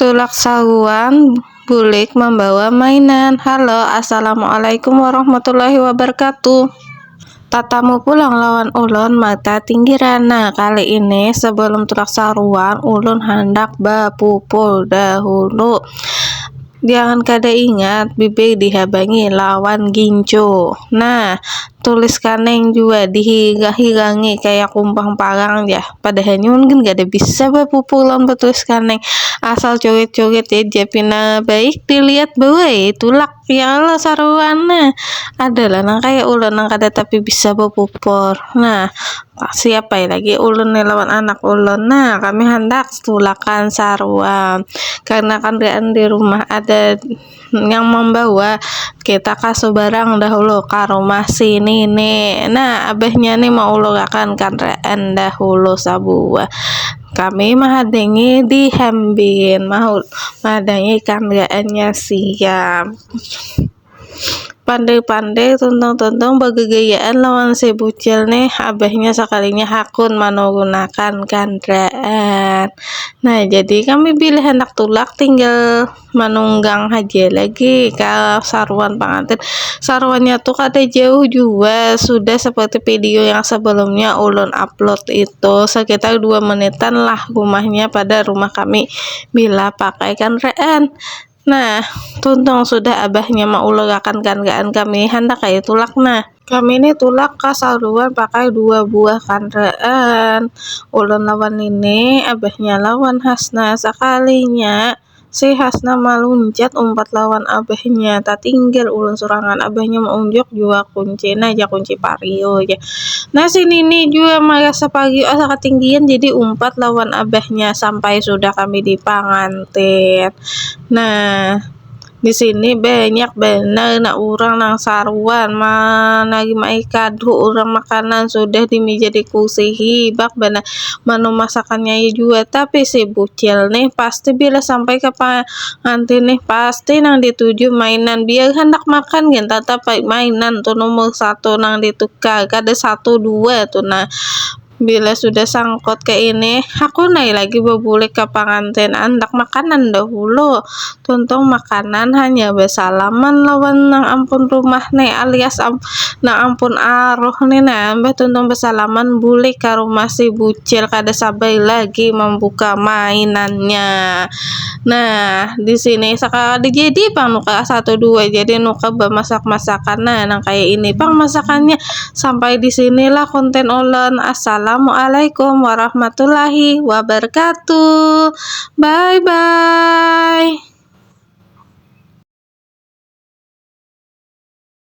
Tulak saguan bulik membawa mainan. Halo, assalamualaikum warahmatullahi wabarakatuh. Tatamu pulang lawan ulun mata tinggiran. Nah, kali ini sebelum tulak saruan ulun hendak bapupul dahulu. Jangan kada ingat bibi dihabangi lawan gincu. Nah, tulis kaneng juga dihigangi kayak kumpang parang ya. Padahal mungkin gak ada bisa bapupulan betulis kaneng. Asal coget-coget ya japina baik dilihat bahwa tulak ya Allah saruana. Adalah nang kayak ulun nang kada tapi bisa bapupur. Nah, siapa ya lagi ulun nih lawan anak ulun. Nah, kami hendak tulakan saruan karena kan di rumah ada yang membawa, kita kasih barang dahulu ke rumah sini nih. Nah, abahnya nih mau ulurakan kanrean dahulu sabua. Kami mahadengi di hembin, mahadengi kanreannya siap. Pandai-pandai tuntung-tuntung bagegayaan lawan si bucil nih, abahnya sekalinya hakun menggunakan kendaraan. Nah, jadi kami pilih hendak tulak tinggal menunggang aja lagi ke saruan pengantin. Saruannya tuh kada jauh juga, sudah seperti video yang sebelumnya ulun upload itu sekitar 2 menitan lah rumahnya pada rumah kami bila pakai kendaraan. Nah, tuntung sudah abahnya mau ulurakan kanrean kami hendak kayak tulak. Nah, kami ini tulak ke saruan pakai 2 buah kanrean. Ulun lawan ini, abahnya lawan Hasna. Sekalinya si Hasna maluncat umpat lawan abahnya, tak tinggal ulun surangan abahnya maunjuk juga kunci aja kunci pario ya. Nah, sini nih juga merasa pagi asa ketinggian jadi umpat lawan abahnya sampai sudah kami di pangantin. Nah, di sini banyak benar nak orang nang saruan lagi mai kado orang makanan sudah di meja di kursi hibak benar menu masakannya juga, tapi si bucil nih pasti bila sampai ke pengantin nih pasti nang dituju mainan biar hendak makan kan tetap mainan tuh nomor 1 nang ditukar kada 1 2 tuh. Nah, bila sudah sangkut ke ini, aku naik lagi berbulik ke pengantin hendak makanan dahulu. Tuntung makanan hanya bersalaman lawan nang ampun rumah nih alias nang ampun aruh nih. Nah, tuntung bersalaman bulik ke rumah si bucil kada sabar lagi membuka mainannya. Nah, di sini sekarang jadi pang nuka 1 2 jadi nuka bermasak masakan. Nah, nang kayak ini pang masakannya. Sampai di sinilah konten ulun. Assalamualaikum warahmatullahi wabarakatuh. Bye bye.